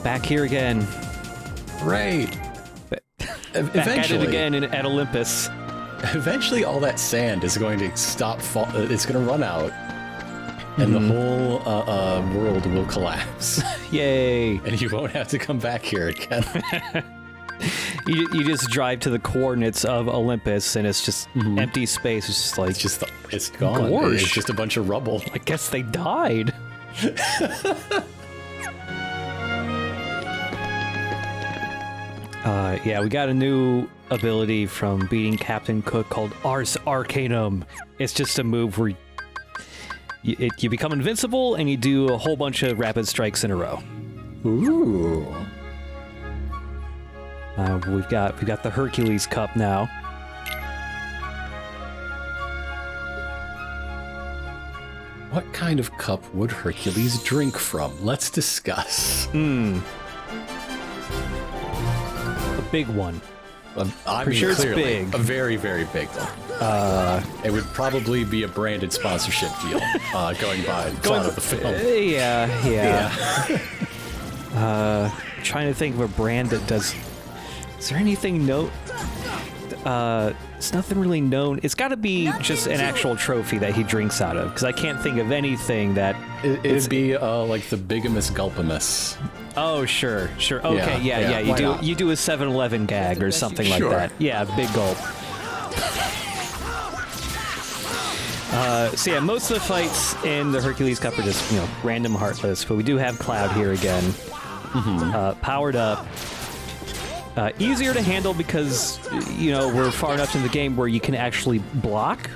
back here again. Right. Back at it again at Olympus. Eventually, all that sand is going to stop. It's going to run out, and the whole world will collapse. Yay! And you won't have to come back here again. You just drive to the coordinates of Olympus, and it's just empty space. It's just like it's gone. Gorge. It's just a bunch of rubble. I guess they died. Yeah, we got a new ability from beating Captain Cook called Ars Arcanum. It's just a move where you become invincible and you do a whole bunch of rapid strikes in a row. Ooh. We've got the Hercules Cup now. What kind of cup would Hercules drink from? Let's discuss. A big one. I'm sure it's clearly big. A very, very big one. It would probably be a branded sponsorship deal going by the plot of the film. Yeah. Trying to think of a brand that does... Is there anything it's nothing really known. It's got to be just an actual trophy that he drinks out of, because I can't think of anything that... It'd be like the Bigamous Gulpamus. Oh, sure. Okay, yeah. You do a 7-Eleven gag or something like that. Yeah, big gulp. So yeah, most of the fights in the Hercules Cup are just, random heartless, but we do have Cloud here again. Powered up. Easier to handle because, we're far enough in the game where you can actually block.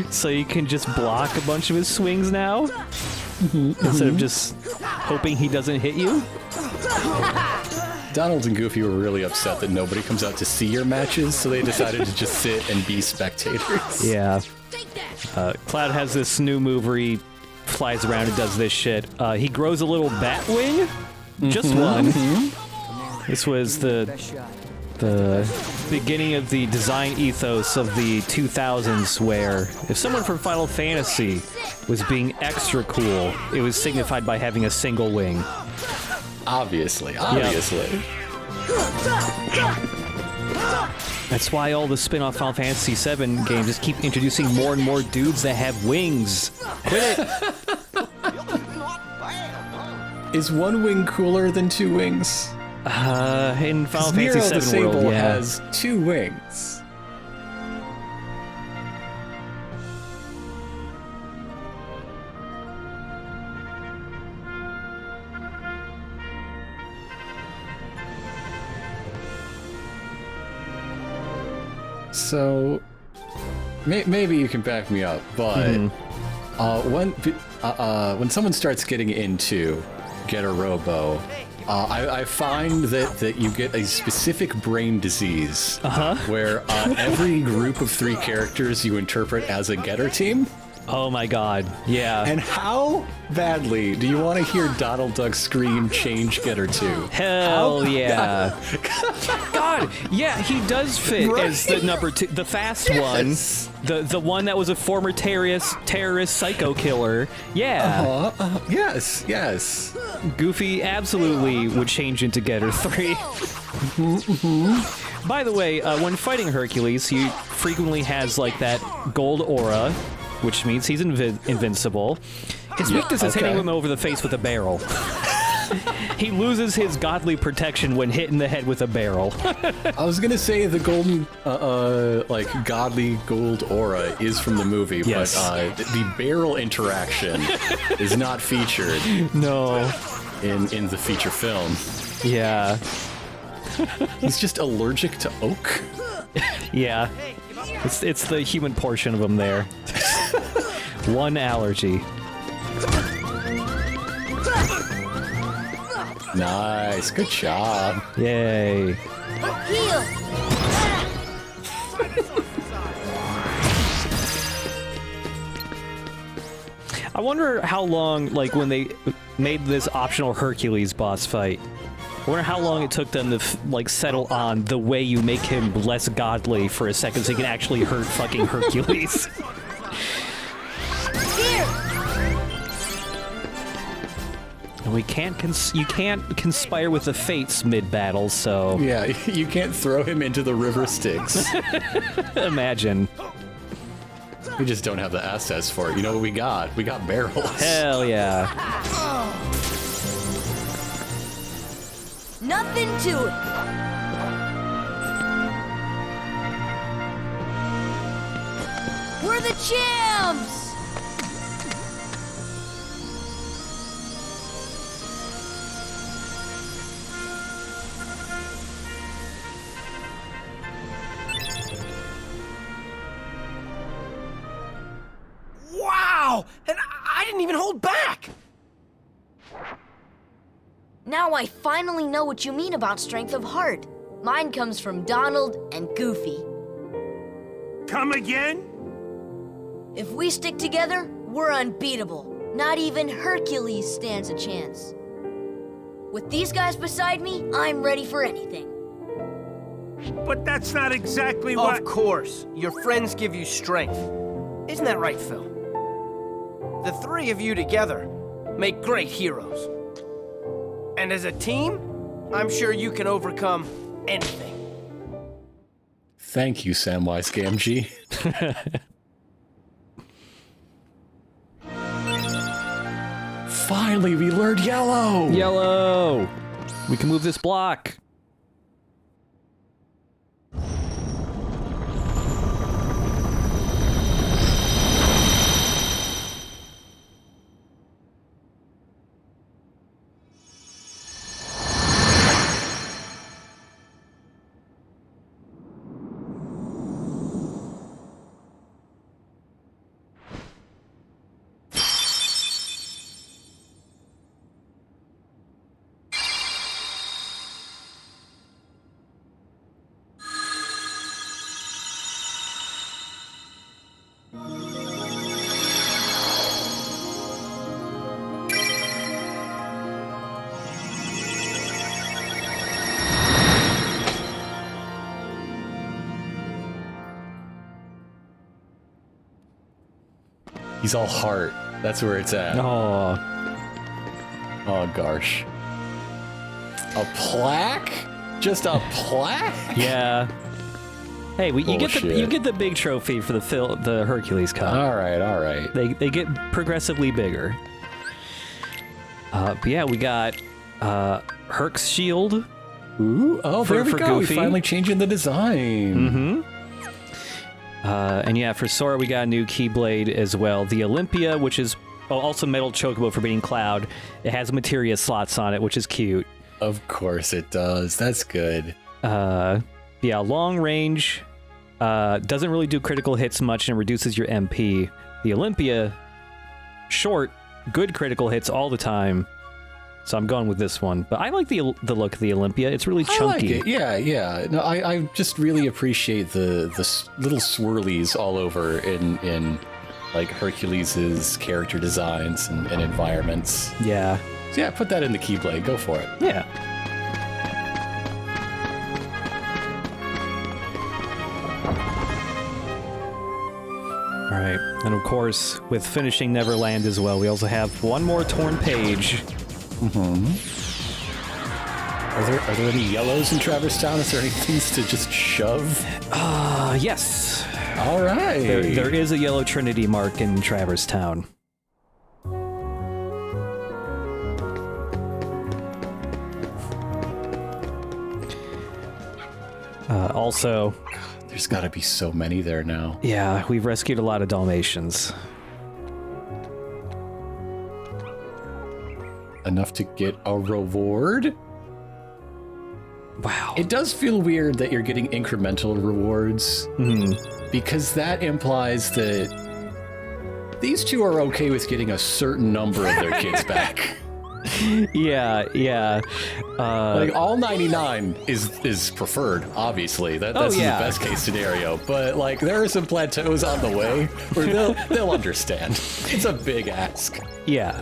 So you can just block a bunch of his swings now. Instead of just hoping he doesn't hit you. Donald and Goofy were really upset that nobody comes out to see your matches, so they decided to just sit and be spectators. Yeah. Cloud has this new move where he flies around and does this shit. He grows a little bat wing. Just one. This was the beginning of the design ethos of the 2000s, where if someone from Final Fantasy was being extra cool, it was signified by having a single wing. Obviously. Yep. That's why all the spin-off Final Fantasy VII games just keep introducing more and more dudes that have wings. Quit it! Is one wing cooler than two wings? In Final Nero Fantasy the VII Sable world, yeah. has two wings. So, maybe you can back me up, but when someone starts getting into Getter Robo, I find that you get a specific brain disease where every group of 3 characters you interpret as a Getter team. Oh my god, yeah. And how badly do you want to hear Donald Duck scream change Getter 2? Hell yeah. God, yeah, he does fit as the number 2, the fast one. The one that was a former terrorist psycho killer. Yeah. Yes. Goofy absolutely would change into Getter 3. By the way, when fighting Hercules, he frequently has like that gold aura, which means he's invincible. His weakness is hitting him over the face with a barrel. He loses his godly protection when hit in the head with a barrel. I was gonna say the golden, godly gold aura is from the movie, yes. But the barrel interaction is not featured. No. In the feature film. Yeah. He's just allergic to oak. Yeah. It's the human portion of him there. One allergy. Nice, good job. Yay. I wonder how long, like, when they made this optional Hercules boss fight, I wonder how long it took them to, settle on the way you make him less godly for a second so he can actually hurt fucking Hercules. We can't you can't conspire with the fates mid-battle, so... Yeah, you can't throw him into the river Styx. Imagine. We just don't have the assets for it. You know what we got? We got barrels. Hell yeah. Nothing to it. We're the champs! Wow! And I didn't even hold back! Now I finally know what you mean about strength of heart. Mine comes from Donald and Goofy. Come again? If we stick together, we're unbeatable. Not even Hercules stands a chance. With these guys beside me, I'm ready for anything. But that's not exactly what... Of course. Your friends give you strength. Isn't that right, Phil? The three of you together make great heroes. And as a team, I'm sure you can overcome anything. Thank you, Samwise Gamgee. Finally, we learned yellow! Yellow! We can move this block. He's all heart. That's where it's at. Oh. Oh, gosh. A plaque? Just a plaque? Yeah. Hey, you Bullshit. get the big trophy for the Hercules Cup. All right. They get progressively bigger. But yeah, we got Herc's shield. Ooh, oh, there we for go. Goofy. We finally changing the design. And yeah, for Sora, we got a new Keyblade as well. The Olympia, which is also Metal Chocobo for beating Cloud. It has materia slots on it, which is cute. Of course it does. That's good. Yeah, long range. Doesn't really do critical hits much and reduces your MP. The Olympia, short, good critical hits all the time. So I'm going with this one. But I like the look of the Olympia. It's really chunky. I like it. Yeah. No, I just really appreciate the little swirlies all over in like Hercules' character designs and environments. Yeah. So yeah, put that in the Keyblade. Go for it. Yeah. All right. And of course, with finishing Neverland as well, we also have one more torn page. Are there any yellows in Traverse Town? Is there any things to just shove? Yes. All right. There is a yellow Trinity mark in Traverse Town. Also, There's got to be so many there now. yeah, we've rescued a lot of Dalmatians. Enough to get a reward? Wow. It does feel weird that you're getting incremental rewards, because that implies that these two are okay with getting a certain number of their kids back. Yeah. Like, all 99 is preferred, obviously. That's yeah. the best case scenario. But, like, there are some plateaus on the way where they'll understand. It's a big ask. Yeah.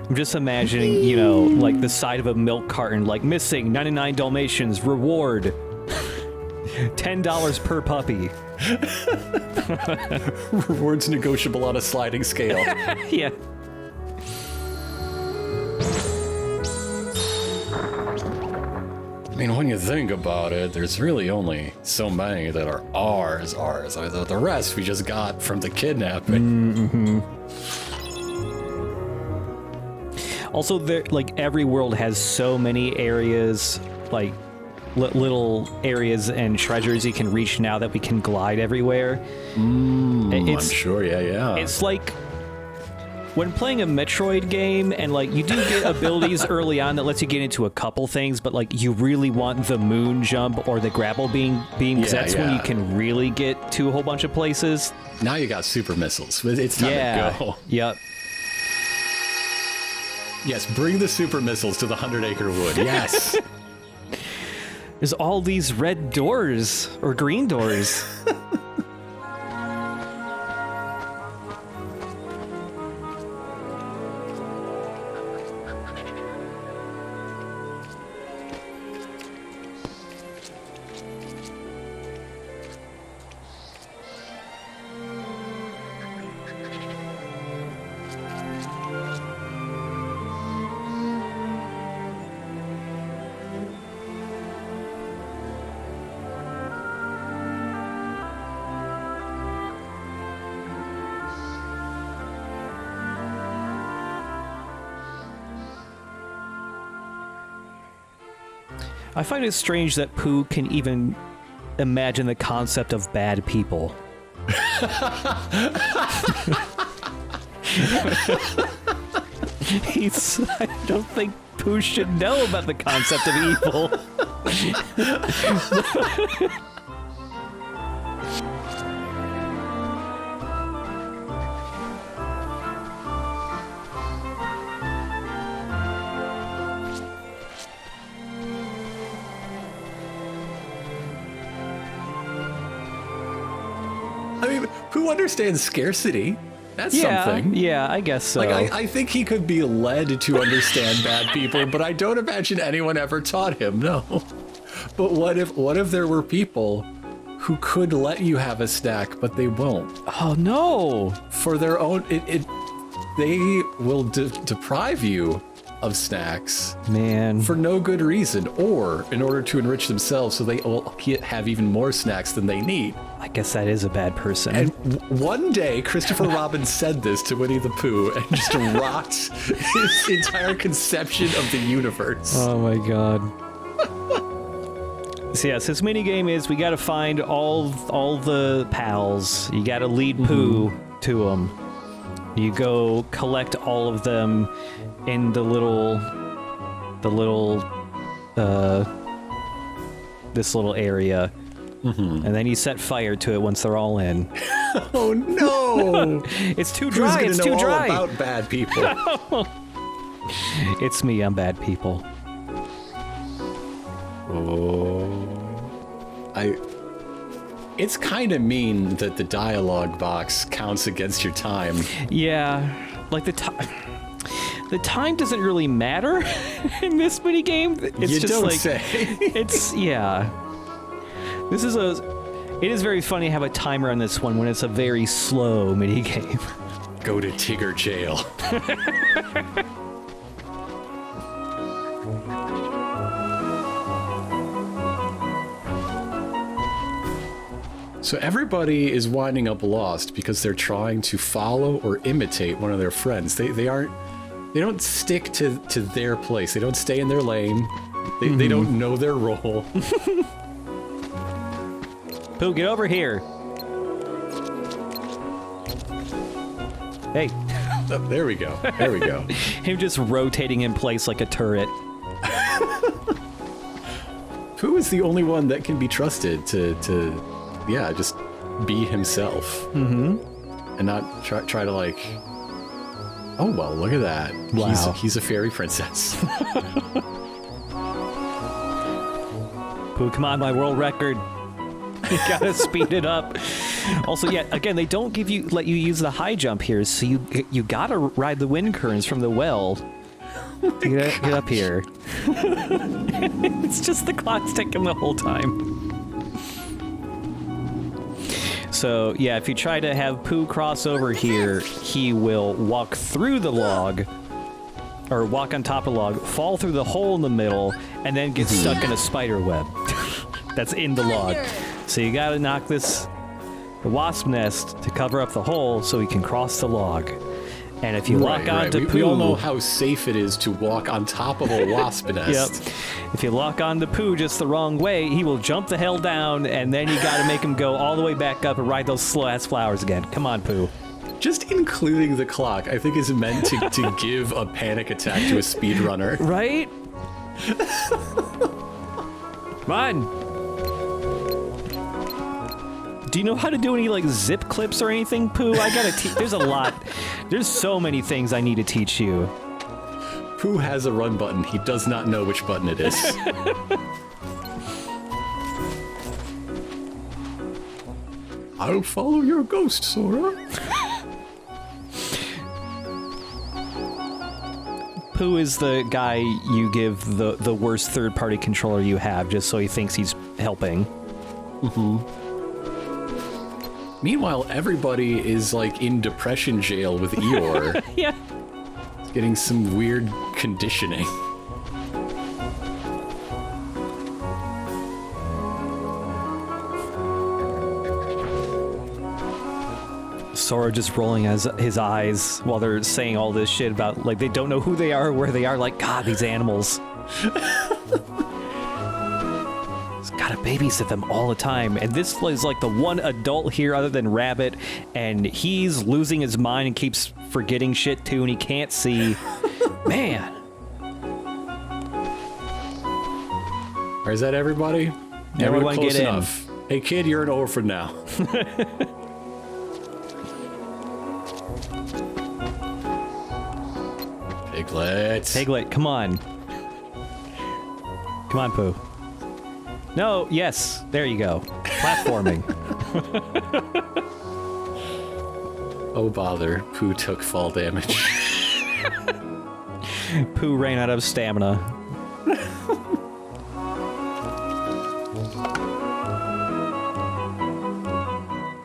I'm just imagining, like the side of a milk carton, like missing 99 Dalmatians, reward $10 per puppy. Rewards negotiable on a sliding scale. Yeah. I mean, when you think about it, there's really only so many that are ours. I mean, the rest we just got from the kidnapping. Also, there, like, every world has so many areas, like, little areas and treasures you can reach now that we can glide everywhere. I'm sure, yeah. It's like when playing a Metroid game, and like you do get abilities early on that lets you get into a couple things, but like you really want the moon jump or the grapple beam because that's when you can really get to a whole bunch of places. Now you got super missiles. It's time to go. Yep. Yes, bring the super missiles to the 100-acre wood. Yes. There's all these red doors or green doors. I find it strange that Pooh can even imagine the concept of bad people. I don't think Pooh should know about the concept of evil. I mean, who understands scarcity? That's something. Yeah, I guess so. Like, I think he could be led to understand bad people, but I don't imagine anyone ever taught him, no. But what if there were people who could let you have a snack, but they won't? Oh, no. For their own... they will deprive you of snacks. Man. For no good reason, or in order to enrich themselves so they will have even more snacks than they need. I guess that is a bad person. And one day, Christopher Robin said this to Winnie the Pooh and just rocked his entire conception of the universe. Oh my god. So yes, this minigame is we gotta find all the pals. You gotta lead Pooh to them. You go collect all of them in the little this little area. And then you set fire to it once they're all in. Oh no! It's too dry. Who's It's gonna too know dry. all about bad people. It's me. I'm bad people. It's kind of mean that the dialogue box counts against your time. Yeah, like the time doesn't really matter in this minigame. It's You just don't like say. it's yeah. It is very funny to have a timer on this one when it's a very slow minigame. Go to Tigger jail. So everybody is winding up lost because they're trying to follow or imitate one of their friends. They don't stick to their place. They don't stay in their lane. They don't know their role. Pooh, get over here. Hey. Oh, there we go. There we go. Him just rotating in place like a turret. Pooh is the only one that can be trusted to just be himself. And not try to like, oh, well, look at that. Wow. He's a fairy princess. Pooh, come on, my world record. You gotta speed it up. Also, yeah, again, they don't let you use the high jump here, so you gotta ride the wind currents from the well. Get up here. It's just the clock's ticking the whole time. So, yeah, if you try to have Pooh cross over here, he will walk through the log, or walk on top of the log, fall through the hole in the middle, and then get stuck in a spider web that's in the log. So you gotta knock the wasp nest to cover up the hole so he can cross the log. And if you lock onto Pooh... We all know how safe it is to walk on top of a wasp nest. Yep. If you lock onto Pooh just the wrong way, he will jump the hell down, and then you gotta make him go all the way back up and ride those slow-ass flowers again. Come on, Pooh. Just including the clock, I think, is meant to give a panic attack to a speedrunner. Right? Come on. Do you know how to do any, like, zip clips or anything, Pooh? I gotta teach... There's a lot. There's so many things I need to teach you. Pooh has a run button. He does not know which button it is. I'll follow your ghost, Sora. Pooh is the guy you give the worst third-party controller you have, just so he thinks he's helping. Meanwhile, everybody is, like, in depression jail with Eeyore. Yeah. Getting some weird conditioning. Sora just rolling his eyes while they're saying all this shit about, like, they don't know who they are or where they are. Like, God, these animals. Gotta babysit them all the time, and this is like the one adult here other than Rabbit, and he's losing his mind and keeps forgetting shit too, and he can't see. Man. Or is that everybody? Everyone close get enough. Hey kid, you're an orphan now. Piglet, come on. Come on, Pooh. No, yes, there you go. Platforming. Oh bother, Pooh took fall damage. Pooh ran out of stamina.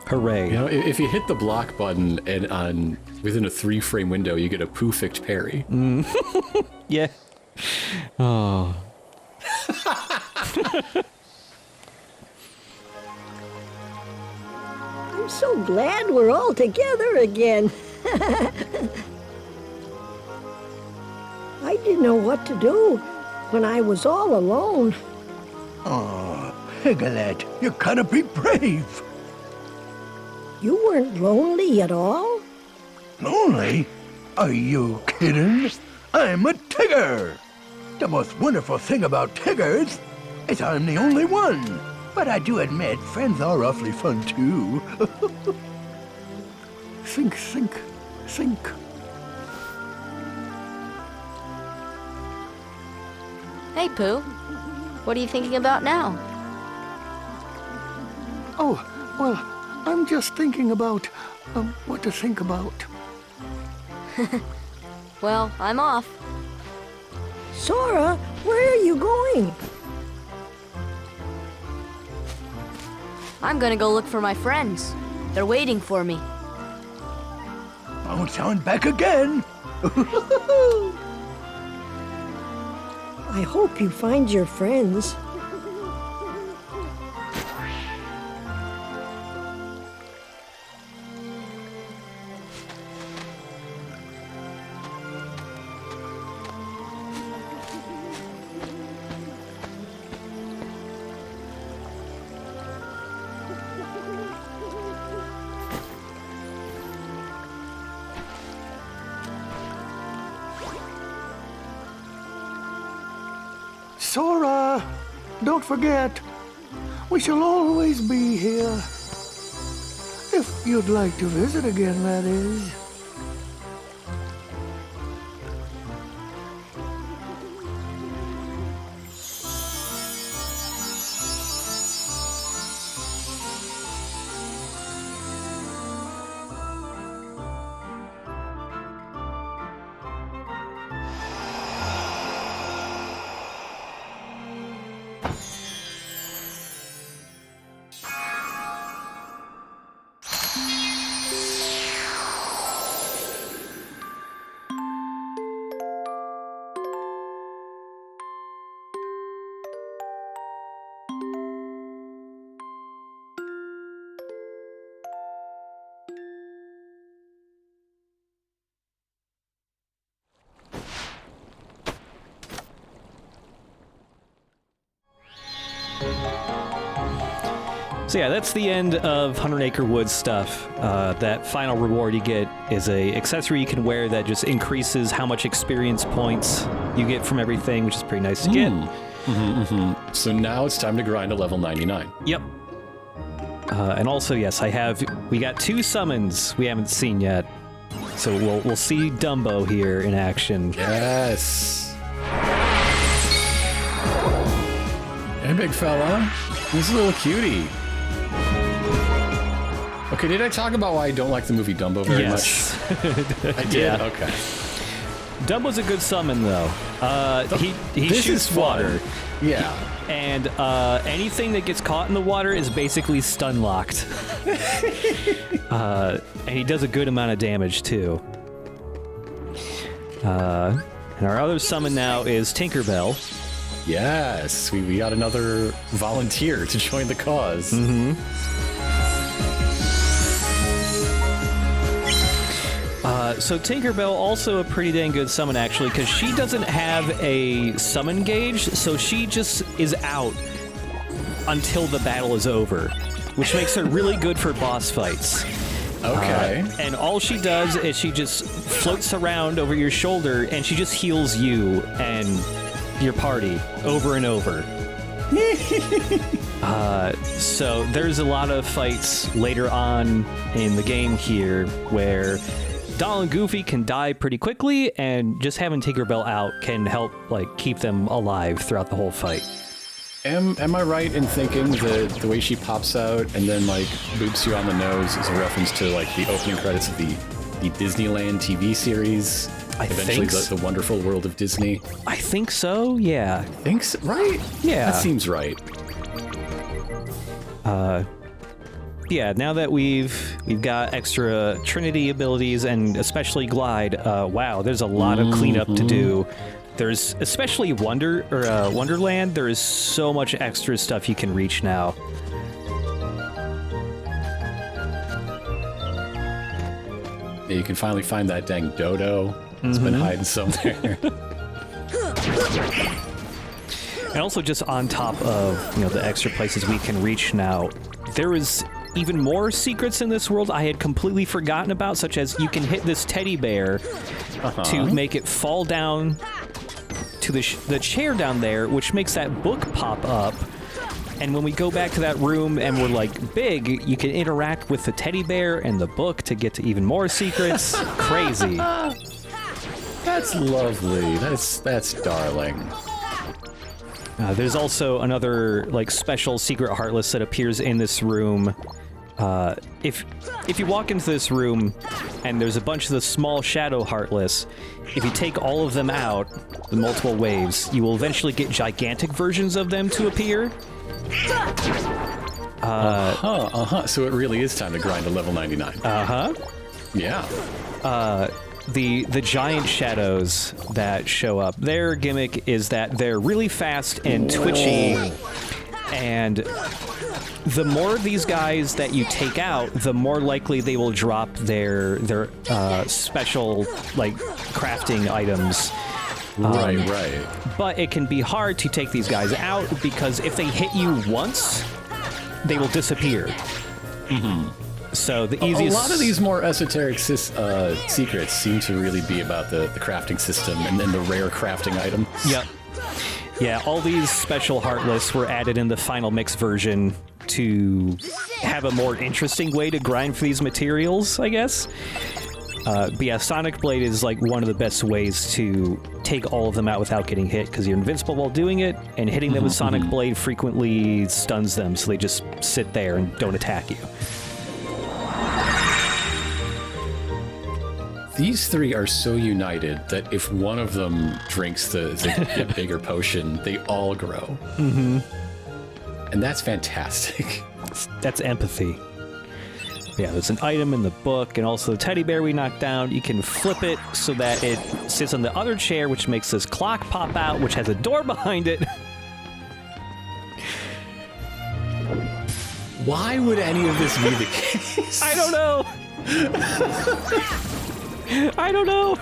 Hooray. You know, if you hit the block button and within a 3-frame window, you get a Pooh-ficked parry. Yeah. Oh. I'm so glad we're all together again. I didn't know what to do when I was all alone. Oh, Piglet, you gotta be brave. You weren't lonely at all? Lonely? Are you kidding? I'm a Tigger. The most wonderful thing about Tiggers is I'm the only one. But I do admit, friends are awfully fun, too. Sink, sink, sink. Hey, Pooh. What are you thinking about now? Oh, well, I'm just thinking about, what to think about. Well, I'm off. Sora, where are you going? I'm gonna go look for my friends. They're waiting for me. Bounce on back again. I hope you find your friends. Sora, don't forget, we shall always be here. If you'd like to visit again, that is. So yeah, that's the end of 100 Acre Woods stuff. That final reward you get is a accessory you can wear that just increases how much experience points you get from everything, which is pretty nice to get. So now it's time to grind to level 99. Yep. And also, yes, we got 2 summons we haven't seen yet. So we'll see Dumbo here in action. Yes. Hey, big fella. He's a little cutie. Okay, did I talk about why I don't like the movie Dumbo very much? I did? Yeah. Okay. Dumbo's a good summon, though. He This shoots is water. Yeah. And anything that gets caught in the water is basically stun locked. And he does a good amount of damage, too. And our other summon now is Tinkerbell. Yes, we got another volunteer to join the cause. So Tinkerbell, also a pretty dang good summon, actually, because she doesn't have a summon gauge, so she just is out until the battle is over, which makes her really good for boss fights. Okay. And all she does is she just floats around over your shoulder, and she just heals you and your party over and over. So there's a lot of fights later on in the game here where Donald and Goofy can die pretty quickly, and just having Tinkerbell out can help keep them alive throughout the whole fight. Am I right in thinking that the way she pops out and then boops you on the nose is a reference to the opening credits of the Disneyland TV series? I Eventually think the Wonderful World of Disney. I think so, yeah. Thinks right? Yeah. That seems right. Yeah, now that we've got extra Trinity abilities and especially Glide, wow, there's a lot of cleanup to do. There's especially Wonderland. There is so much extra stuff you can reach now. Yeah, you can finally find that dang dodo. It's been hiding somewhere. And also just on top of, the extra places we can reach now, there is even more secrets in this world I had completely forgotten about, such as you can hit this teddy bear to make it fall down to the chair down there, which makes that book pop up. And when we go back to that room and we're big, you can interact with the teddy bear and the book to get to even more secrets. Crazy. That's lovely. That's darling. There's also another special secret Heartless that appears in this room. If you walk into this room and there's a bunch of the small shadow Heartless, if you take all of them out, the multiple waves, you will eventually get gigantic versions of them to appear. So it really is time to grind to level 99. Yeah. The giant shadows that show up, their gimmick is that they're really fast and twitchy, and the more of these guys that you take out, the more likely they will drop their special crafting items. Right. But it can be hard to take these guys out because if they hit you once, they will disappear. So the easiest... A lot of these more esoteric secrets seem to really be about the crafting system and then the rare crafting items. Yep. Yeah, all these special Heartless were added in the final mix version to have a more interesting way to grind for these materials, I guess. But yeah, Sonic Blade is one of the best ways to take all of them out without getting hit, because you're invincible while doing it, and hitting them with Sonic Blade frequently stuns them, so they just sit there and don't attack you. These three are so united that if one of them drinks the bigger potion, they all grow. And that's fantastic. That's empathy. Yeah, there's an item in the book, and also the teddy bear we knocked down. You can flip it so that it sits on the other chair, which makes this clock pop out, which has a door behind it. Why would any of this be the case? I don't know. I don't know.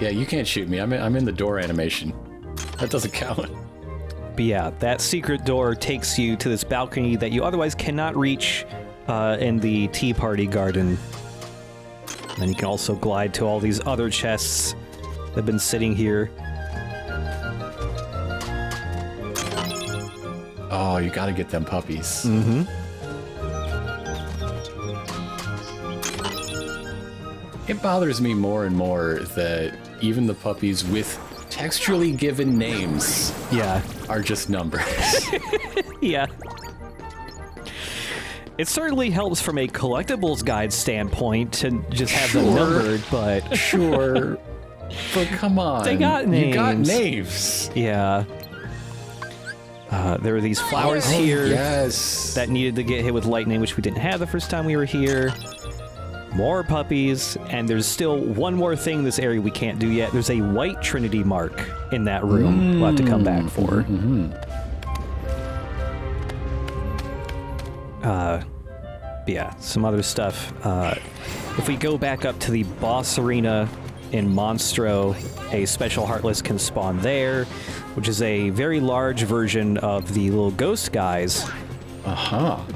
Yeah, you can't shoot me. I'm in the door animation. That doesn't count. But yeah, that secret door takes you to this balcony that you otherwise cannot reach in the Tea Party Garden. And then you can also glide to all these other chests that have been sitting here. Oh, you gotta get them puppies. Mm-hmm. It bothers me more and more that even the puppies with textually given names are just numbers. Yeah. It certainly helps from a collectibles guide standpoint to just have them numbered, but... Sure. But come on. They got names. You got names. Yeah. There were these flowers here yes. that needed to get hit with lightning, which we didn't have the first time we were here. More puppies, and there's still one more thing in this area we can't do yet. There's a white Trinity mark in that room we'll have to come back for. Yeah, some other stuff. If we go back up to the boss arena in Monstro, a special Heartless can spawn there, which is a very large version of the little ghost guys.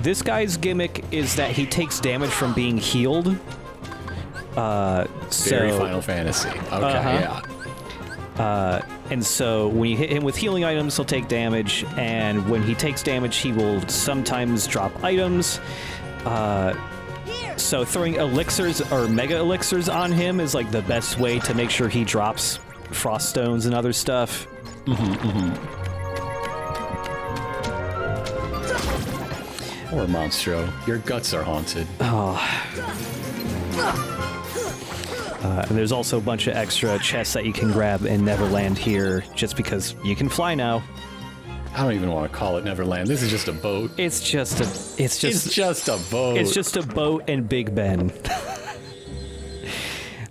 This guy's gimmick is that he takes damage from being healed. Very Final Fantasy. Okay, yeah. And so when you hit him with healing items, he'll take damage, and when he takes damage, he will sometimes drop items. So throwing elixirs or mega elixirs on him is like the best way to make sure he drops frost stones and other stuff. Poor Monstro. Your guts are haunted. And there's also a bunch of extra chests that you can grab in Neverland here, just because you can fly now. I don't even want to call it Neverland. This is just a boat. It's just a boat. It's just a boat and Big Ben.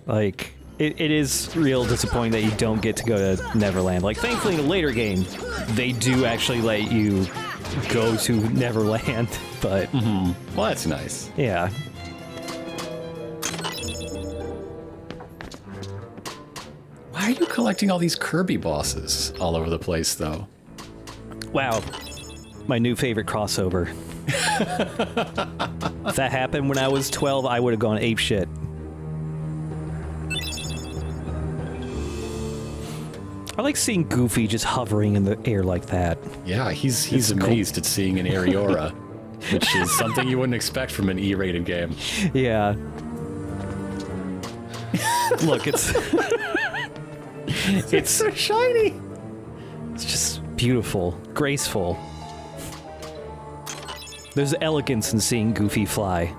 Like, it is real disappointing that you don't get to go to Neverland. Like, thankfully in a later game, they do actually let you go to Neverland, but... Well, that's nice. Yeah. Why are you collecting all these Kirby bosses all over the place, though? Wow. My new favorite crossover. If that happened when I was 12, I would have gone apeshit. I like seeing Goofy just hovering in the air like that. Yeah, he's amazed at seeing an Aeriora, which is something you wouldn't expect from an E-rated game. Yeah. Look, it's so shiny. It's just beautiful, graceful. There's elegance in seeing Goofy fly.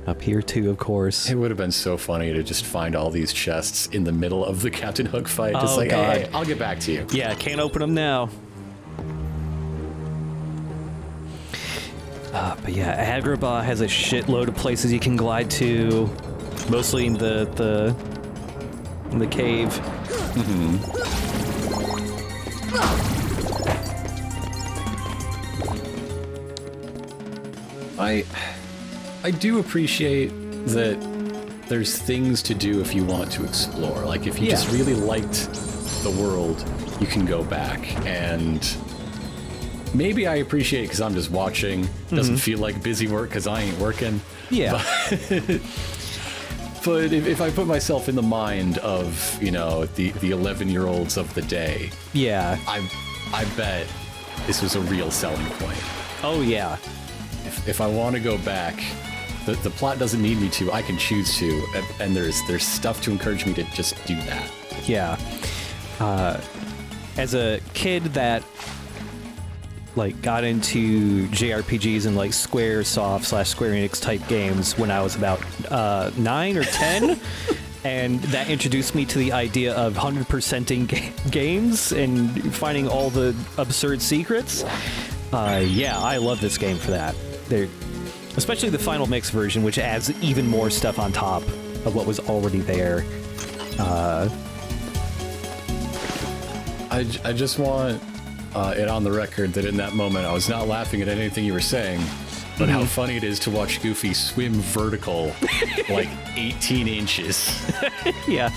Up here too, of course. It would have been so funny to just find all these chests in the middle of the Captain Hook fight. Just like, God. hey, I'll get back to you. Yeah, can't open them now. But yeah, Agrabah has a shitload of places you can glide to, mostly in the cave. I do appreciate that there's things to do if you want to explore. Like, if you just really liked the world, you can go back. And maybe I appreciate it because I'm just watching. Doesn't feel like busy work because I ain't working. Yeah. But if I put myself in the mind of, you know, the 11-year-olds of the day, Yeah. I bet this was a real selling point. Oh, yeah. If I want to go back, the plot doesn't need me to. I can choose to, and there's stuff to encourage me to just do that. Yeah. As a kid that like got into JRPGs and like Squaresoft / Square Enix type games when I was about 9 or 10, and that introduced me to the idea of 100%ing games and finding all the absurd secrets. Yeah, I love this game for that. Especially the Final Mix version, which adds even more stuff on top of what was already there. I just want it on the record that in that moment I was not laughing at anything you were saying. but how funny it is to watch Goofy swim vertical like 18 inches. Yeah.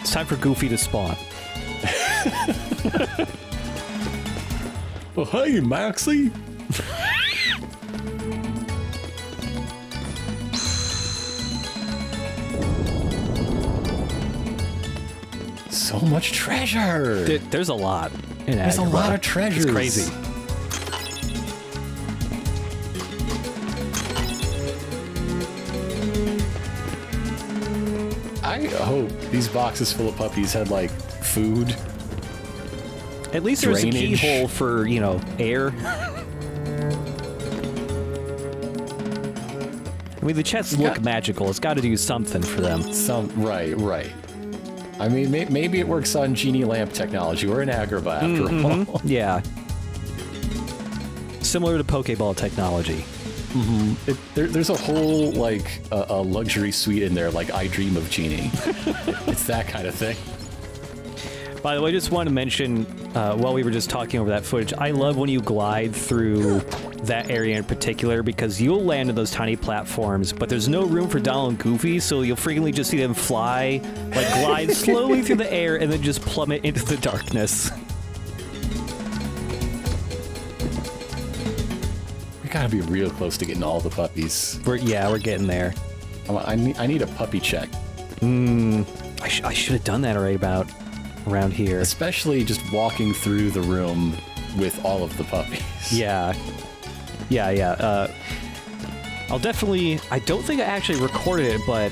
It's time for Goofy to spawn. Oh, hey, Maxie. So much treasure. There's a lot. There's a lot of treasures. It's crazy. I hope these boxes full of puppies had, like, food. At least there's a Drainage. keyhole for, you know, air. I mean, the chests look magical. It's got to do something for them. Right. I mean, maybe it works on genie lamp technology. We're in Agrabah after all. Yeah. Similar to Pokeball technology. There's a whole, like, a luxury suite in there, like I Dream of Genie. It's that kind of thing. By the way, I just want to mention, while we were just talking over that footage, I love when you glide through that area in particular, because you'll land on those tiny platforms, but there's no room for Donald and Goofy, so you'll frequently just see them fly, like glide slowly through the air, and then just plummet into the darkness. We gotta be real close to getting all the puppies. We're getting there. I need a puppy check. I should have done that right about around here. Especially just walking through the room with all of the puppies. Yeah. I'll definitely... I don't think I actually recorded it, but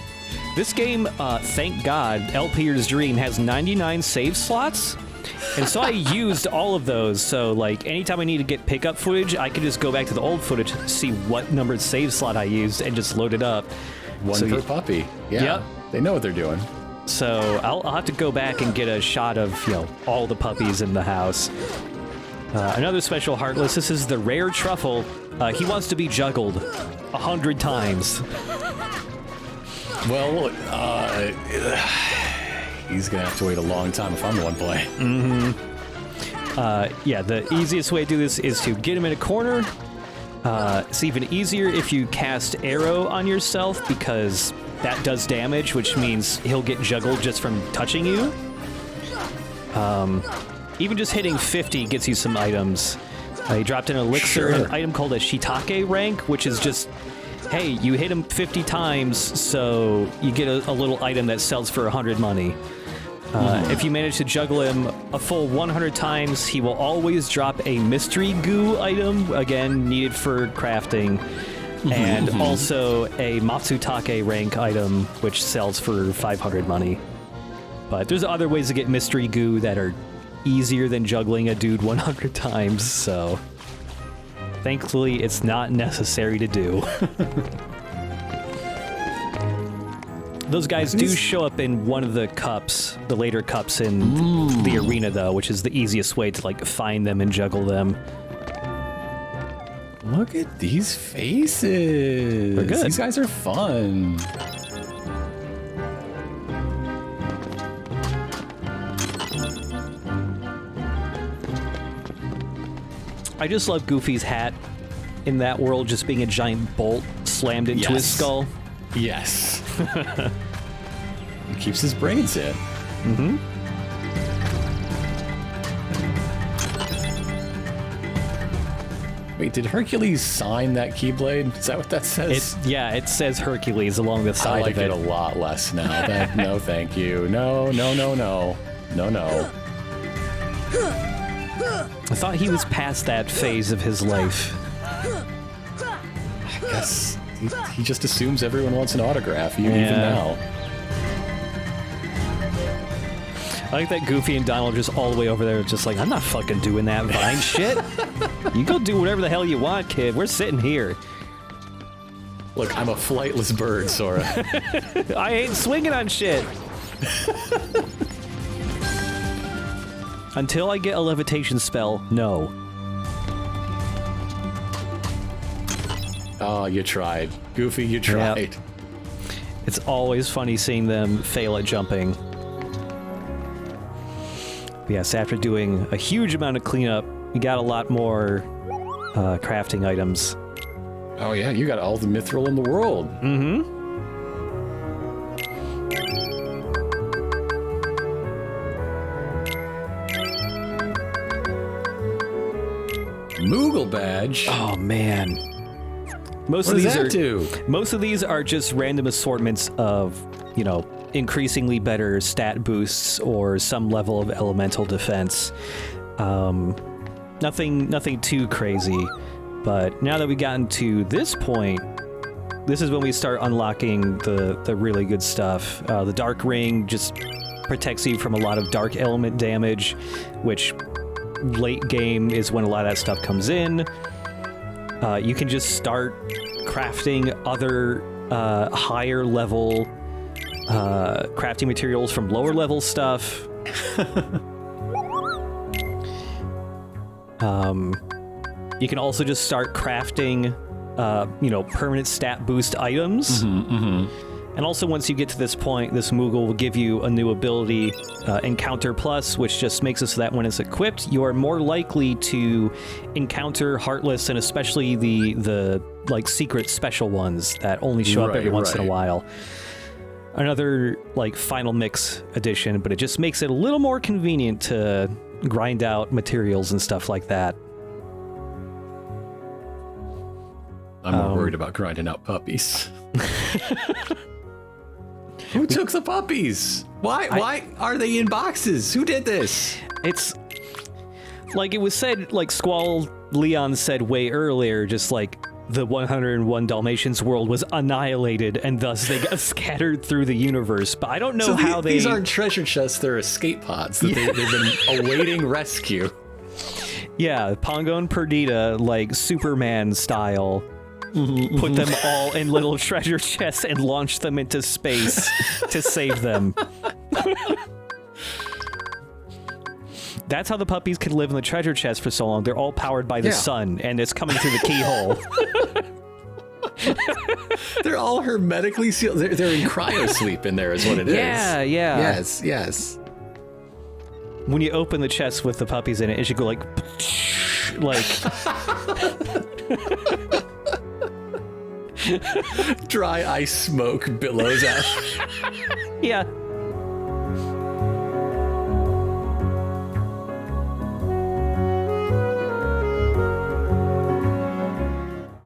this game, thank God, LPer's Dream has 99 save slots. And so I used all of those, so like anytime I need to get pickup footage, I can just go back to the old footage, see what numbered save slot I used, and just load it up. One per puppy. Yeah. Yep. They know what they're doing. So I'll have to go back and get a shot of, you know, all the puppies in the house. Another special Heartless. This is the rare truffle. He wants to be juggled 100 times. Well, he's gonna have to wait a long time if I'm the one playing. Yeah, the easiest way to do this is to get him in a corner. It's even easier if you cast Arrow on yourself, because that does damage, which means he'll get juggled just from touching you. Even just hitting 50 gets you some items. He dropped an elixir, an item called a Shiitake rank, which is just, hey, you hit him 50 times, so you get a little item that sells for 100 money. If you manage to juggle him a full 100 times, he will always drop a mystery goo item, again, needed for crafting, and also a Matsutake rank item, which sells for 500 money. But there's other ways to get mystery goo that are easier than juggling a dude 100 times, so thankfully it's not necessary to do. Those guys do show up in one of the cups, the later cups in the arena, though, which is the easiest way to, like, find them and juggle them. Look at these faces. They're good. These guys are fun. I just love Goofy's hat in that world, just being a giant bolt slammed into his skull. Yes. He keeps his brains in. Wait, did Hercules sign that Keyblade? Is that what that says? It says Hercules along the side I like of it a lot less now. No, thank you. No. I thought he was past that phase of his life. I guess he just assumes everyone wants an autograph, even now. I like that Goofy and Donald just all the way over there, just like, I'm not fucking doing that Vine shit. You go do whatever the hell you want, kid. We're sitting here. Look, I'm a flightless bird, Sora. I ain't swinging on shit. Until I get a levitation spell, no. Oh, you tried. Goofy, you tried. Yep. It's always funny seeing them fail at jumping. But yes, after doing a huge amount of cleanup, we got a lot more crafting items. Oh yeah, you got all the mithril in the world. Mm-hmm. Moogle badge. Oh man. Most What of does these that are do? Most of these are just random assortments of, you know, increasingly better stat boosts or some level of elemental defense. Nothing too crazy. But now that we've gotten to this point, this is when we start unlocking the really good stuff. The Dark Ring just protects you from a lot of dark element damage, which late game is when a lot of that stuff comes in. You can just start crafting other higher level crafting materials from lower level stuff. You can also just start crafting, permanent stat boost items. And also, once you get to this point, this Moogle will give you a new ability, Encounter Plus, which just makes it so that when it's equipped, you are more likely to encounter Heartless, and especially the like secret special ones that only show up every once in a while. Another like final mix addition, but it just makes it a little more convenient to grind out materials and stuff like that. I'm more worried about grinding out puppies. Who took the puppies? Why are they in boxes? Who did this? It's like it was said, like Squall Leon said way earlier, just like the 101 Dalmatians world was annihilated and thus they got scattered through the universe. But I don't know how these aren't treasure chests, they're escape pods that they've been awaiting rescue. Yeah, Pongo and Perdita, like Superman style, put them all in little treasure chests and launch them into space to save them. That's how the puppies can live in the treasure chest for so long. They're all powered by the sun, and it's coming through the keyhole. They're all hermetically sealed. They're in cryosleep in there is what it is. Yeah. Yes. When you open the chest with the puppies in it, it should go like... Dry ice smoke billows out. Yeah.